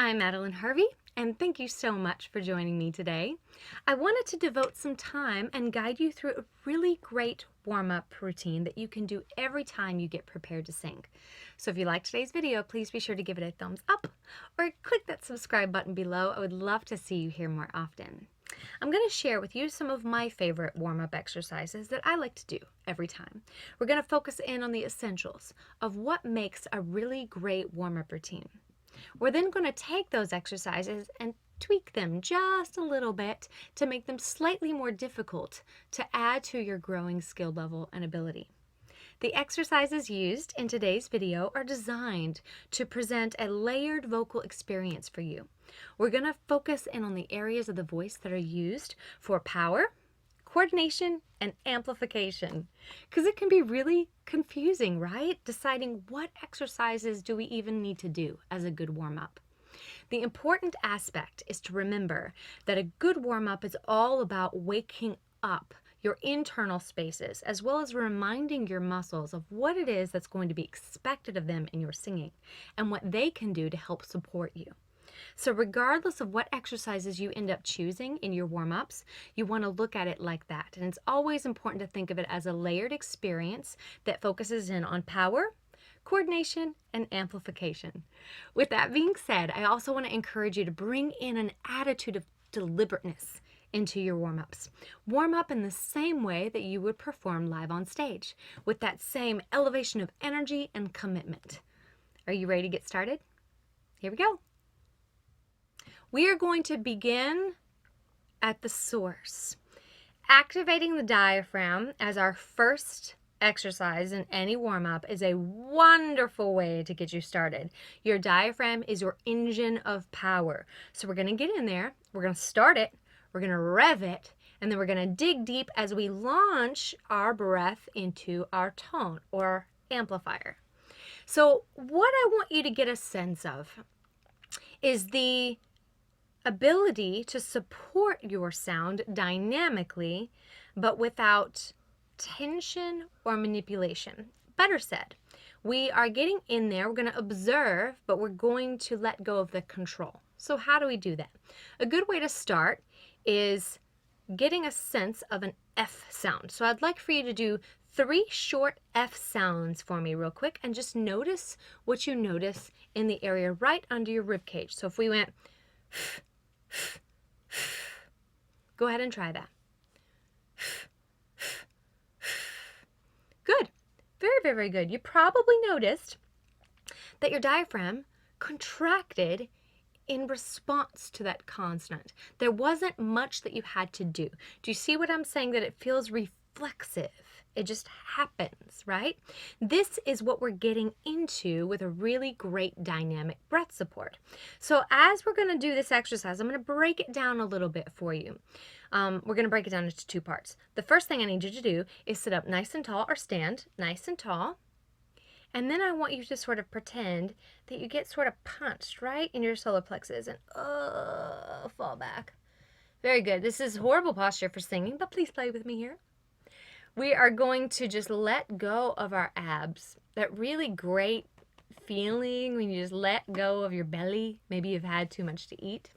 I'm Madeleine Harvey, and thank you so much for joining me today. I wanted to devote some time and guide you through a really great warm-up routine that you can do every time you get prepared to sing. So if you like today's video, please be sure to give it a thumbs up or click that subscribe button below. I would love to see you here more often. I'm going to share with you some of my favorite warm-up exercises that I like to do every time. We're going to focus in on the essentials of what makes a really great warm-up routine. We're then going to take those exercises and tweak them just a little bit to make them slightly more difficult to add to your growing skill level and ability. The exercises used in today's video are designed to present a layered vocal experience for you. We're going to focus in on the areas of the voice that are used for power, coordination, and amplification, because it can be really confusing, right? Deciding what exercises do we even need to do as a good warm-up. The important aspect is to remember that a good warm-up is all about waking up your internal spaces, as well as reminding your muscles of what it is that's going to be expected of them in your singing and what they can do to help support you. So regardless of what exercises you end up choosing in your warm-ups, you want to look at it like that. And it's always important to think of it as a layered experience that focuses in on power, coordination, and amplification. With that being said, I also want to encourage you to bring in an attitude of deliberateness into your warm-ups. Warm up in the same way that you would perform live on stage, with that same elevation of energy and commitment. Are you ready to get started? Here we go. We are going to begin at the source. Activating the diaphragm as our first exercise in any warm-up is a wonderful way to get you started. Your diaphragm is your engine of power. So we're going to get in there, we're going to start it, we're going to rev it, and then we're going to dig deep as we launch our breath into our tone or amplifier. So what I want you to get a sense of is the ability to support your sound dynamically, but without tension or manipulation. Better said, we are getting in there, we're going to observe, but we're going to let go of the control. So how do we do that? A good way to start is getting a sense of an F sound. So I'd like for you to do 3 short F sounds for me real quick and just notice what you notice in the area right under your rib cage. So if we went go ahead and try that. Good. Very, very good. You probably noticed that your diaphragm contracted in response to that consonant. There wasn't much that you had to do. Do you see what I'm saying? That it feels reflexive. It just happens, right? This is what we're getting into with a really great dynamic breath support. So as we're going to do this exercise, I'm going to break it down a little bit for you. We're going to break it down into 2 parts. The first thing I need you to do is sit up nice and tall, or stand nice and tall. And then I want you to sort of pretend that you get sort of punched right in your solar plexus and fall back. Very good. This is horrible posture for singing, but please play with me here. We are going to just let go of our abs. That really great feeling when you just let go of your belly. Maybe you've had too much to eat.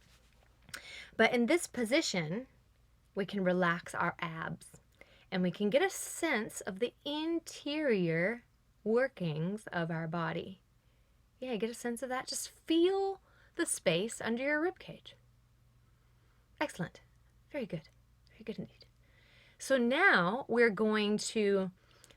But in this position, we can relax our abs and we can get a sense of the interior workings of our body. Yeah, get a sense of that. Just feel the space under your rib cage. Excellent. Very good. Very good indeed. So now we're going to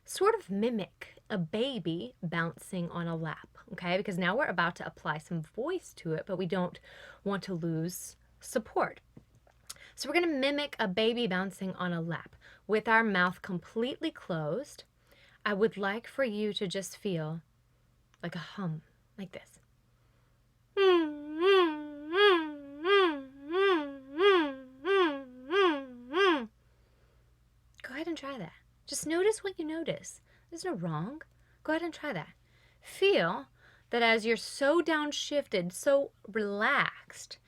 sort of mimic a baby bouncing on a lap, okay? Because now we're about to apply some voice to it, but we don't want to lose support. So we're going to mimic a baby bouncing on a lap with our mouth completely closed. I would like for you to just feel like a hum, like this. Go ahead and try that. Just notice what you notice. There's no wrong. Go ahead and try that. Feel that as you're so downshifted, so relaxed,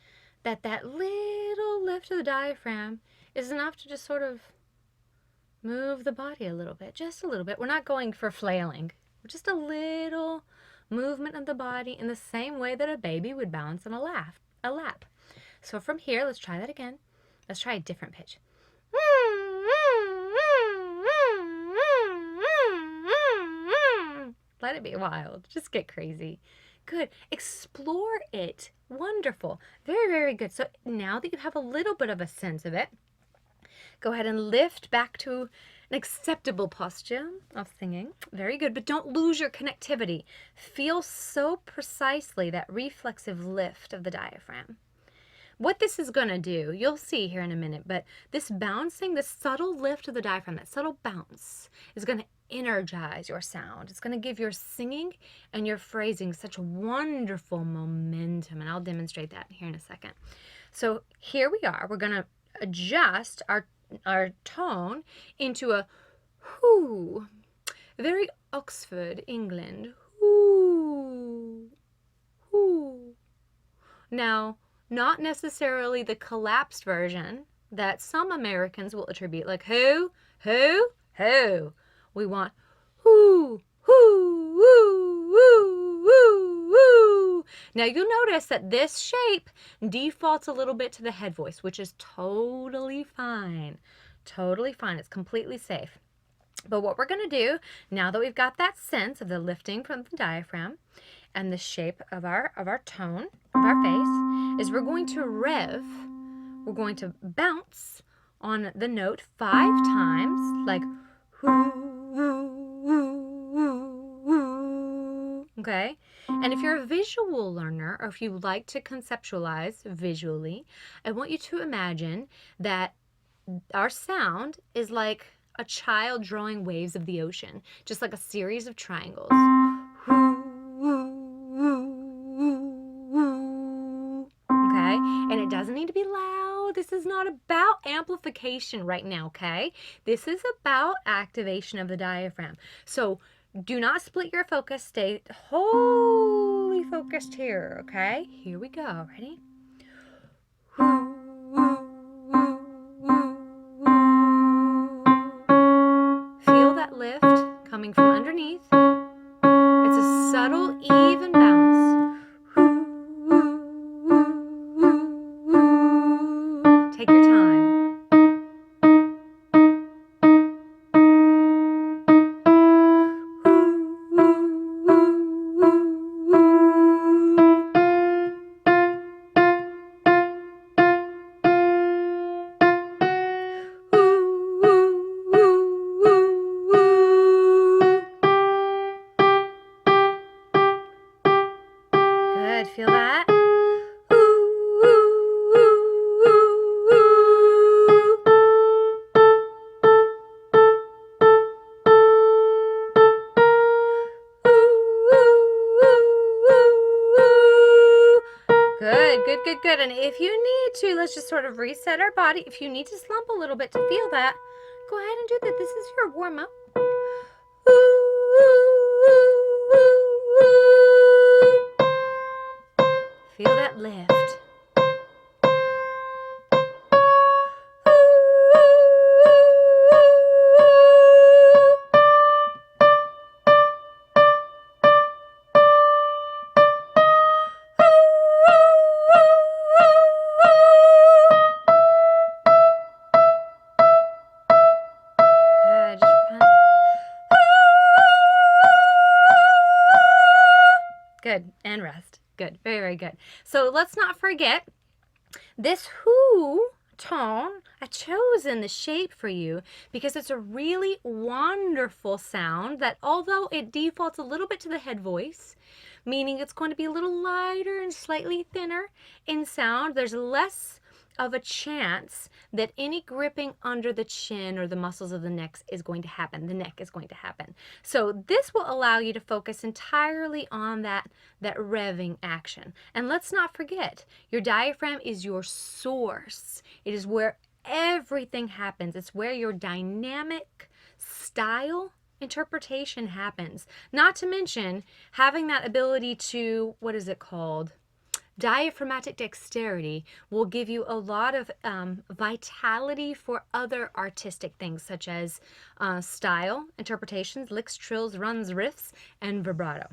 that little lift of the diaphragm is enough to just sort of move the body a little bit, just a little bit. We're not going for flailing. Just a little movement of the body in the same way that a baby would bounce on a lap. So from here, let's try that again. Let's try a different pitch. Let it be wild. Just get crazy. Good. Explore it. Wonderful. Very, very good. So now that you have a little bit of a sense of it, go ahead and lift back to an acceptable posture of singing. Very good. But don't lose your connectivity. Feel so precisely that reflexive lift of the diaphragm. What this is going to do, you'll see here in a minute, but this bouncing, this subtle lift of the diaphragm, that subtle bounce is going to energize your sound. It's going to give your singing and your phrasing such wonderful momentum, and I'll demonstrate that here in a second. So here we are. We're going to adjust our tone into a whoo, very Oxford, England, whoo, whoo. Now, not necessarily the collapsed version that some Americans will attribute, like who, who, who. We want whoo, whoo, whoo, whoo, whoo, whoo. Now you'll notice that this shape defaults a little bit to the head voice, which is totally fine. Totally fine. It's completely safe. But what we're going to do, now that we've got that sense of the lifting from the diaphragm and the shape of our tone, of our face, is we're going to rev, we're going to bounce on the note 5 times, like whoo, whoo, whoo, whoo, okay? And if you're a visual learner, or if you like to conceptualize visually, I want you to imagine that our sound is like a child drawing waves of the ocean, just like a series of triangles. Okay? And it doesn't need to be loud. This is not about amplification right now, okay? This is about activation of the diaphragm. So do not split your focus. Stay wholly focused here, okay? Here we go. Ready? Feel that lift coming from underneath. It's a subtle, even bounce. Take your time. Good, feel that? Good, good, good, good. And if you need to, let's just sort of reset our body. If you need to slump a little bit to feel that, go ahead and do that. This is your warm up. Feel that lift. Good, and rest. Good, very, very good. So let's not forget this whoo tone. I chosen the shape for you because it's a really wonderful sound that, although it defaults a little bit to the head voice, meaning it's going to be a little lighter and slightly thinner in sound, there's less of a chance that any gripping under the chin or the muscles of the neck is going to happen. The neck is going to happen. So this will allow you to focus entirely on that revving action. And let's not forget, your diaphragm is your source. It is where everything happens. It's where your dynamic style interpretation happens. Not to mention having that ability to, what is it called? Diaphragmatic dexterity will give you a lot of vitality for other artistic things such as style, interpretations, licks, trills, runs, riffs, and vibrato.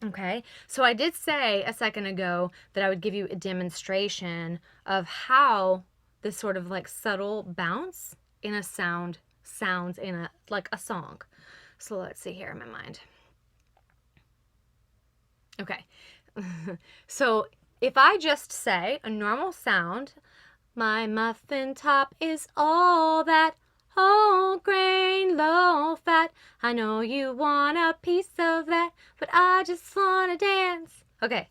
Okay, so I did say a second ago that I would give you a demonstration of how this sort of like subtle bounce in a sound sounds in a like a song. So let's see here in my mind. Okay, so if I just say a normal sound, my muffin top is all that, whole grain, low fat. I know you want a piece of that, but I just want to dance. Okay,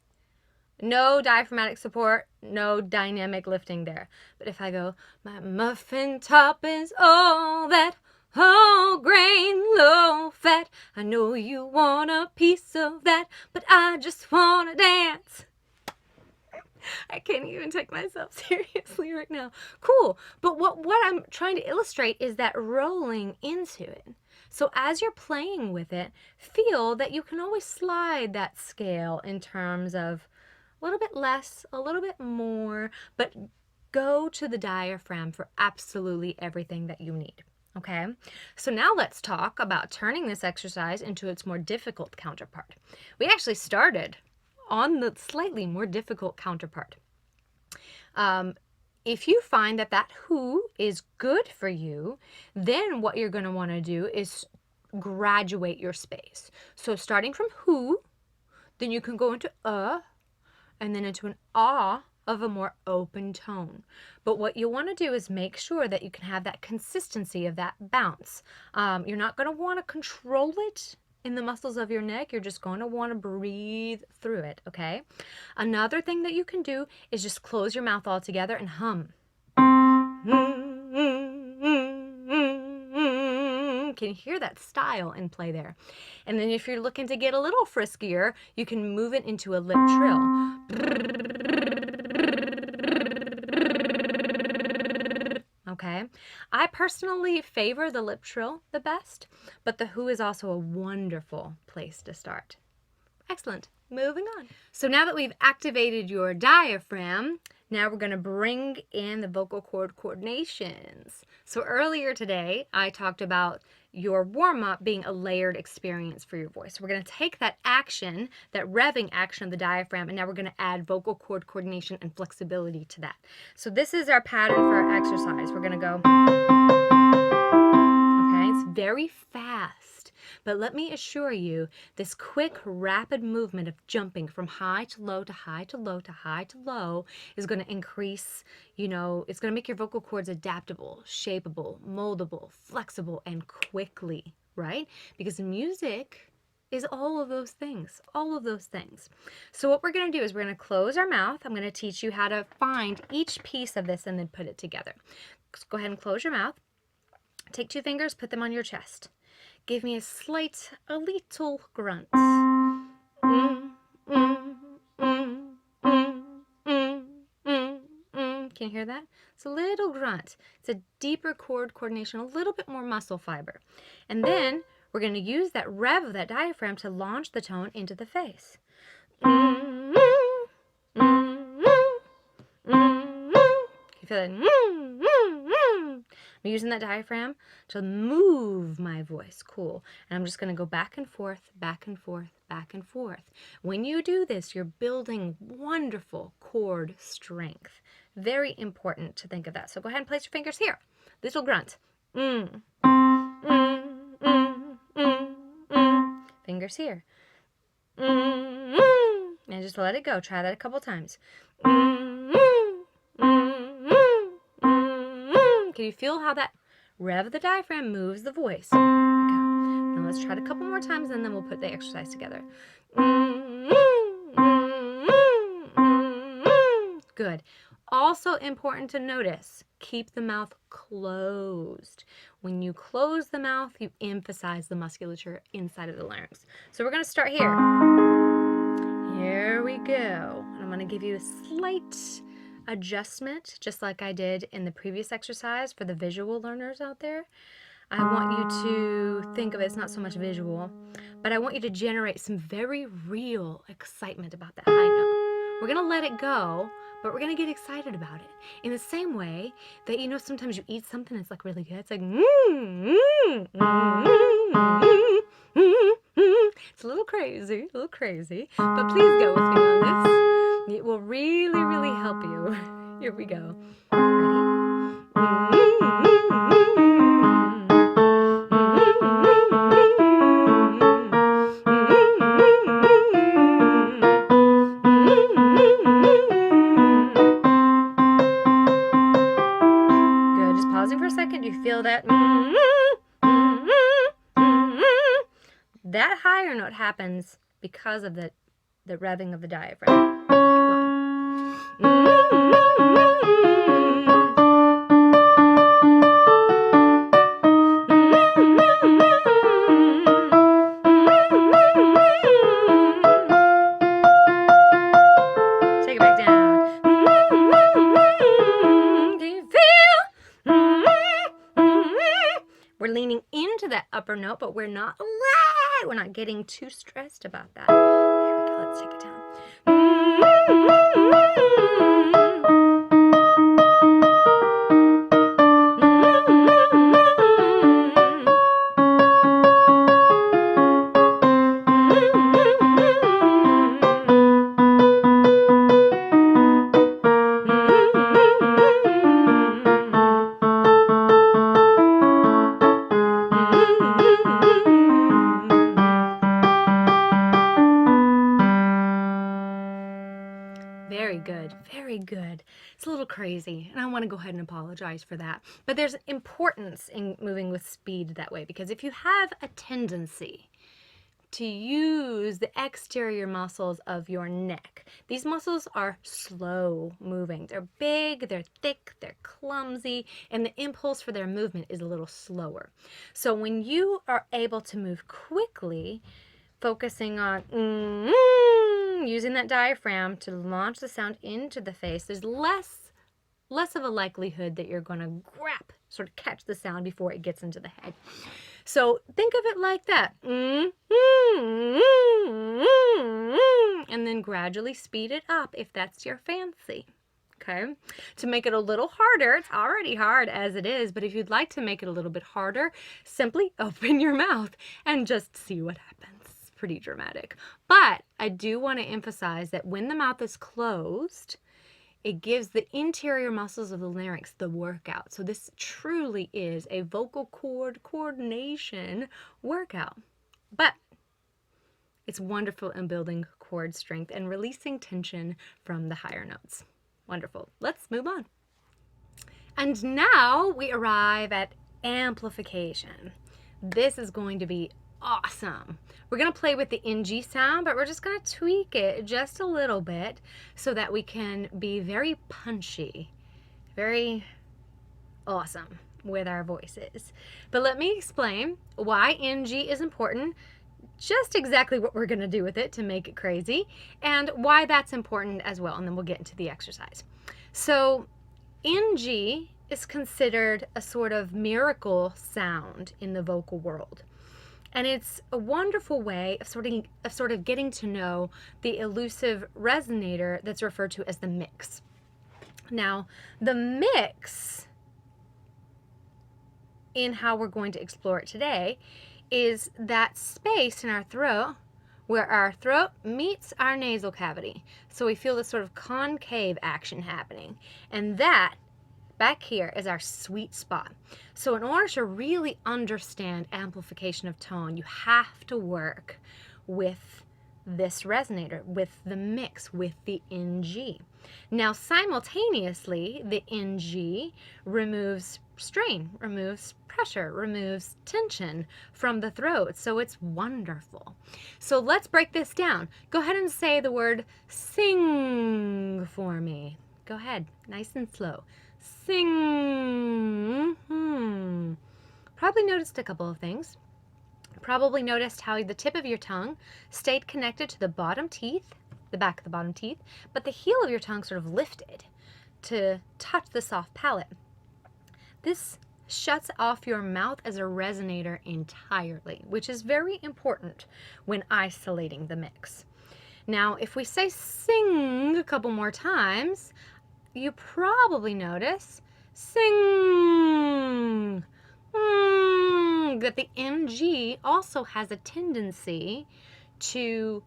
no diaphragmatic support, no dynamic lifting there. But if I go, my muffin top is all that, whole grain, low fat. I know you want a piece of that, but I just want to dance. I can't even take myself seriously right now. Cool. But what I'm trying to illustrate is that rolling into it. So as you're playing with it, feel that you can always slide that scale in terms of a little bit less, a little bit more, but go to the diaphragm for absolutely everything that you need. Okay, so now let's talk about turning this exercise into its more difficult counterpart. We actually started on the slightly more difficult counterpart. If you find that that who is good for you, then what you're going to want to do is graduate your space. So starting from who, then you can go into and then into an ah of a more open tone. But what you want to do is make sure that you can have that consistency of that bounce. You're not going to want to control it in the muscles of your neck. You're just going to want to breathe through it, okay? Another thing that you can do is just close your mouth all together and hum. Can you hear that style in play there? And then if you're looking to get a little friskier, you can move it into a lip trill. Okay, I personally favor the lip trill the best, but the who is also a wonderful place to start. Excellent. Moving on. So now that we've activated your diaphragm, now we're going to bring in the vocal cord coordinations. So earlier today, I talked about your warm-up being a layered experience for your voice. We're going to take that action, that revving action of the diaphragm, and now we're going to add vocal cord coordination and flexibility to that. So this is our pattern for our exercise. We're going to go, okay, it's very fast. But let me assure you, this quick, rapid movement of jumping from high to low to high to low to high to low is going to increase, it's going to make your vocal cords adaptable, shapeable, moldable, flexible, and quickly, right? Because music is all of those things, all of those things. So what we're going to do is we're going to close our mouth. I'm going to teach you how to find each piece of this and then put it together. So go ahead and close your mouth. Take 2 fingers, put them on your chest. Give me a little grunt. Can you hear that? It's a little grunt. It's a deeper chord coordination, a little bit more muscle fiber. And then we're going to use that rev of that diaphragm to launch the tone into the face. You feel that? I'm using that diaphragm to move my voice. Cool. And I'm just going to go back and forth, back and forth, back and forth. When you do this, you're building wonderful chord strength. Very important to think of that. So go ahead and place your fingers here. Little grunt. Fingers here. And just let it go. Try that a couple times. Can you feel how that rev of the diaphragm moves the voice? There we go. Now let's try it a couple more times and then we'll put the exercise together. Good. Also important to notice, keep the mouth closed. When you close the mouth, you emphasize the musculature inside of the larynx. So we're going to start here. Here we go. And I'm going to give you a slight adjustment, just like I did in the previous exercise for the visual learners out there. I want you to think of it, it's not so much visual, but I want you to generate some very real excitement about that high note. We're going to let it go, but we're going to get excited about it. In the same way that, sometimes you eat something that's like really good. It's like, It's a little crazy, but please go with me on this. It will really, really help you. Here we go. Ready? Good. Just pausing for a second. You feel that? That higher note happens because of the revving of the diaphragm. Take it back down. Do you feel? We're leaning into that upper note, but we're not getting too stressed about that. Here we go. Let's take it down. Very good, very good. It's a little crazy, and I want to go ahead and apologize for that. But there's importance in moving with speed that way, because if you have a tendency to use the exterior muscles of your neck, these muscles are slow moving. They're big, they're thick, they're clumsy, and the impulse for their movement is a little slower. So when you are able to move quickly, focusing on using that diaphragm to launch the sound into the face, there's less of a likelihood that you're going to sort of catch the sound before it gets into the head. So think of it like that. And then gradually speed it up if that's your fancy. Okay? To make it a little harder, it's already hard as it is, but if you'd like to make it a little bit harder, simply open your mouth and just see what happens. Pretty dramatic. But I do want to emphasize that when the mouth is closed, it gives the interior muscles of the larynx the workout. So this truly is a vocal cord coordination workout. But it's wonderful in building chord strength and releasing tension from the higher notes. Wonderful. Let's move on. And now we arrive at amplification. This is going to be awesome. We're going to play with the NG sound, but we're just going to tweak it just a little bit so that we can be very punchy, very awesome with our voices. But let me explain why NG is important, just exactly what we're going to do with it to make it crazy, and why that's important as well, and then we'll get into the exercise. So NG is considered a sort of miracle sound in the vocal world. And it's a wonderful way of sort of getting to know the elusive resonator that's referred to as the mix. Now, the mix, in how we're going to explore it today, is that space in our throat where our throat meets our nasal cavity. So we feel this sort of concave action happening. And that back here is our sweet spot. So in order to really understand amplification of tone, you have to work with this resonator, with the mix, with the NG. Now simultaneously, the NG removes strain, removes pressure, removes tension from the throat. So it's wonderful. So let's break this down. Go ahead and say the word sing for me. Go ahead, nice and slow. Sing. Probably noticed a couple of things. Probably noticed how the tip of your tongue stayed connected to the bottom teeth, the back of the bottom teeth, but the heel of your tongue sort of lifted to touch the soft palate. This shuts off your mouth as a resonator entirely, which is very important when isolating the mix. Now, if we say sing a couple more times, you probably notice sing, that the NG also has a tendency to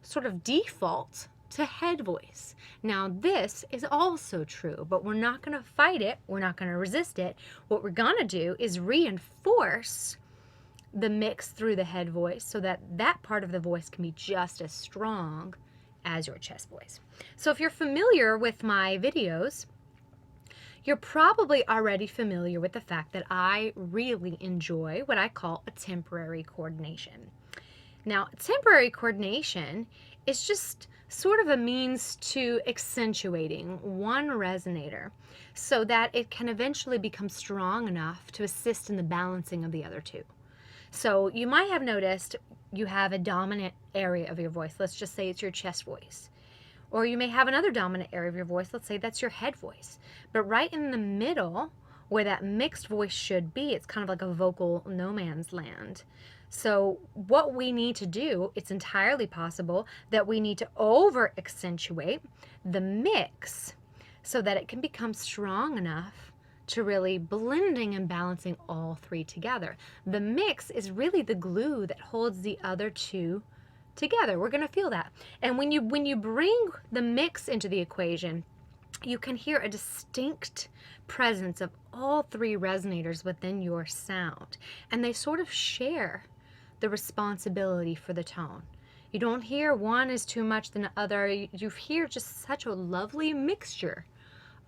sort of default to head voice. Now this is also true, but we're not going to fight it. We're not going to resist it. What we're going to do is reinforce the mix through the head voice so that that part of the voice can be just as strong as your chest voice. So if you're familiar with my videos, you're probably already familiar with the fact that I really enjoy what I call a temporary coordination. Now, temporary coordination is just sort of a means to accentuating one resonator so that it can eventually become strong enough to assist in the balancing of the other two. So you might have noticed you have a dominant area of your voice. Let's just say it's your chest voice. Or you may have another dominant area of your voice. Let's say that's your head voice. But right in the middle, where that mixed voice should be, it's kind of like a vocal no man's land. So what we need to do, it's entirely possible that we need to over accentuate the mix so that it can become strong enough to really blending and balancing all three together. The mix is really the glue that holds the other two together. We're going to feel that. And when you bring the mix into the equation, you can hear a distinct presence of all three resonators within your sound. And they sort of share the responsibility for the tone. You don't hear one is too much than the other. You hear just such a lovely mixture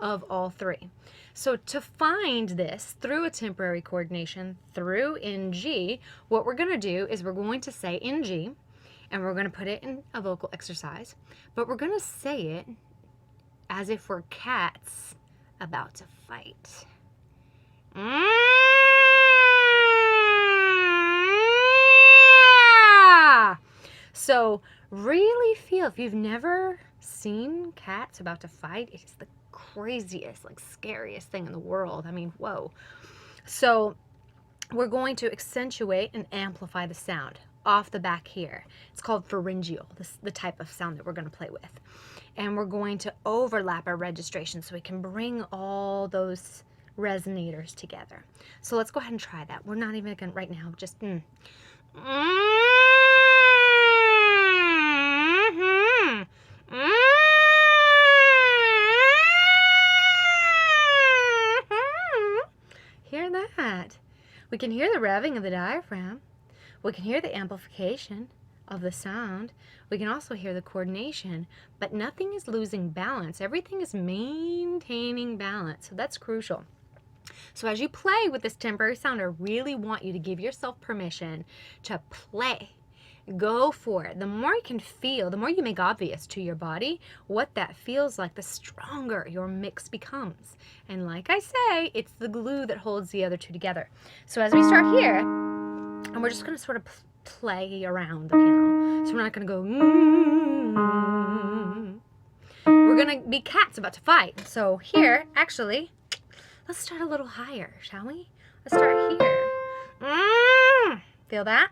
of all three. So to find this through a temporary coordination, through in G, what we're going to do is we're going to say in G, and we're going to put it in a vocal exercise, but we're going to say it as if we're cats about to fight. So really feel, if you've never seen cats about to fight, it is the craziest, like scariest thing in the world. I mean, whoa. So we're going to accentuate and amplify the sound off the back here. It's called pharyngeal, the type of sound that we're going to play with. And we're going to overlap our registration so we can bring all those resonators together. So let's go ahead and try that. We're not even going to right now, just Hear that? We can hear the revving of the diaphragm. We can hear the amplification of the sound. We can also hear the coordination, but nothing is losing balance. Everything is maintaining balance, so that's crucial. So as you play with this temporary sound, I really want you to give yourself permission to play. Go for it. The more you can feel, the more you make obvious to your body what that feels like, the stronger your mix becomes. And like I say, it's the glue that holds the other two together. So as we start here, and we're just going to sort of play around the piano. So we're not going to go, We're going to be cats about to fight. So here, actually, let's start a little higher, shall we? Let's start here. Feel that?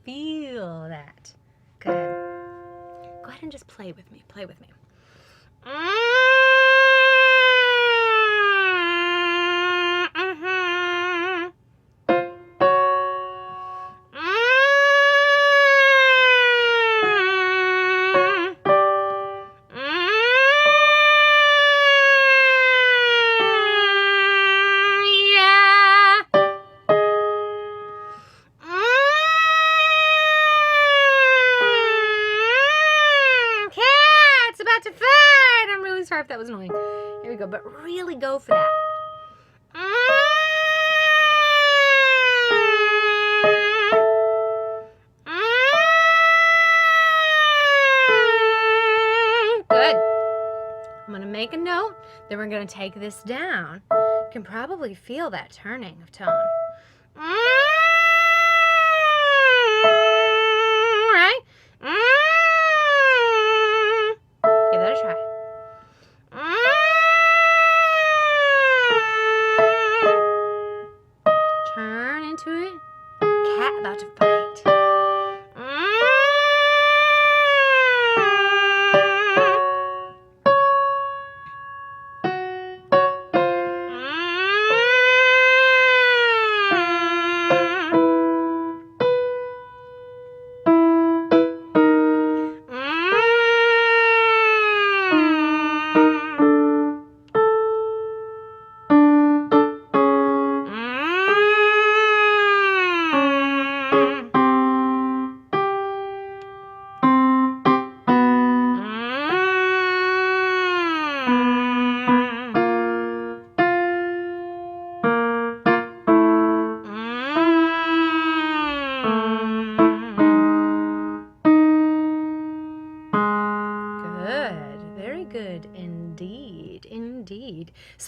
Feel that. Good. Go ahead and just play with me. Play with me. Sorry if that was annoying. Here we go, but really go for that. Good. I'm going to make a note, then we're going to take this down. You can probably feel that turning of tone. Right? Give that a try. Turn into it. Cat about to fight.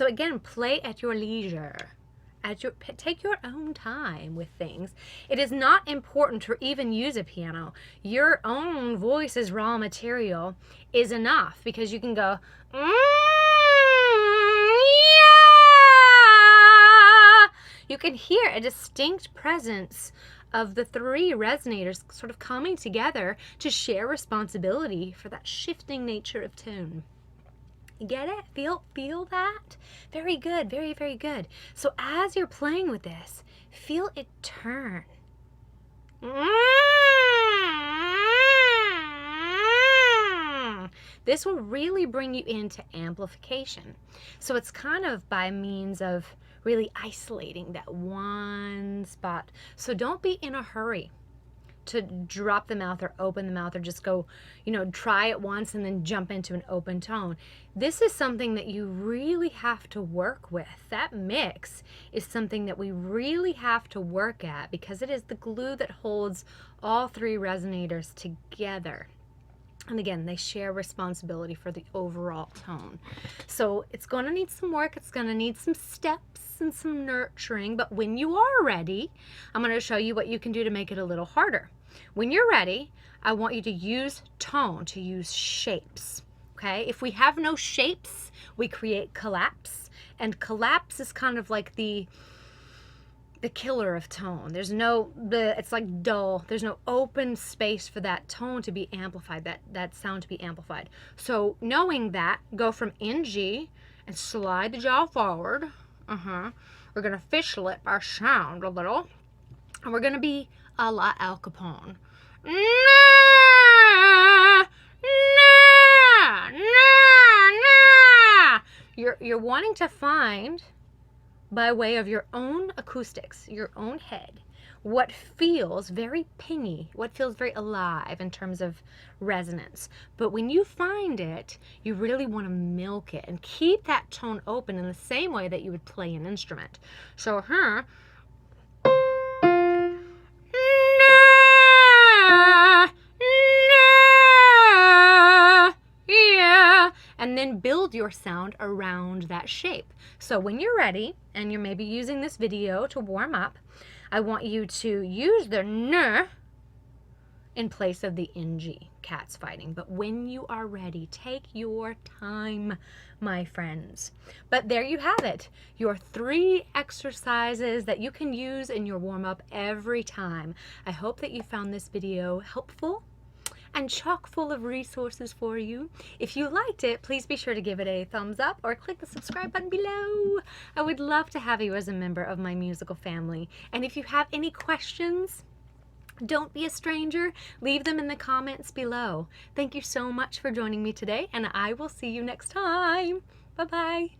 So again, play at your leisure. Take your own time with things. It is not important to even use a piano. Your own voice's raw material is enough, because you can go, yeah. You can hear a distinct presence of the three resonators sort of coming together to share responsibility for that shifting nature of tone. You get it? Feel that? Very good, very, very good. So as you're playing with this, feel it turn. This will really bring you into amplification. So it's kind of by means of really isolating that one spot. So don't be in a hurry to drop the mouth or open the mouth, or just go, try it once and then jump into an open tone. This is something that you really have to work with. That mix is something that we really have to work at, because it is the glue that holds all three resonators together. And again, they share responsibility for the overall tone. So it's going to need some work. It's going to need some steps and some nurturing. But when you are ready, I'm going to show you what you can do to make it a little harder. When you're ready, I want you to use tone, to use shapes. Okay? If we have no shapes, we create collapse. And collapse is kind of like the killer of tone. It's like dull. There's no open space for that tone to be amplified, that sound to be amplified. So knowing that, go from NG and slide the jaw forward. We're going to fish lip our sound a little. And we're going to be a la Al Capone. You're wanting to find, by way of your own acoustics, your own head, what feels very pingy, what feels very alive in terms of resonance. But when you find it, you really want to milk it and keep that tone open in the same way that you would play an instrument. So, and then build your sound around that shape. So when you're ready, and you're maybe using this video to warm up, I want you to use the n in place of the ng, cats fighting. But when you are ready, take your time, my friends. But there you have it, your 3 exercises that you can use in your warm-up every time. I hope that you found this video helpful and chock full of resources for you. If you liked it, please be sure to give it a thumbs up or click the subscribe button below. I would love to have you as a member of my musical family. And if you have any questions, don't be a stranger. Leave them in the comments below. Thank you so much for joining me today, and I will see you next time. Bye-bye.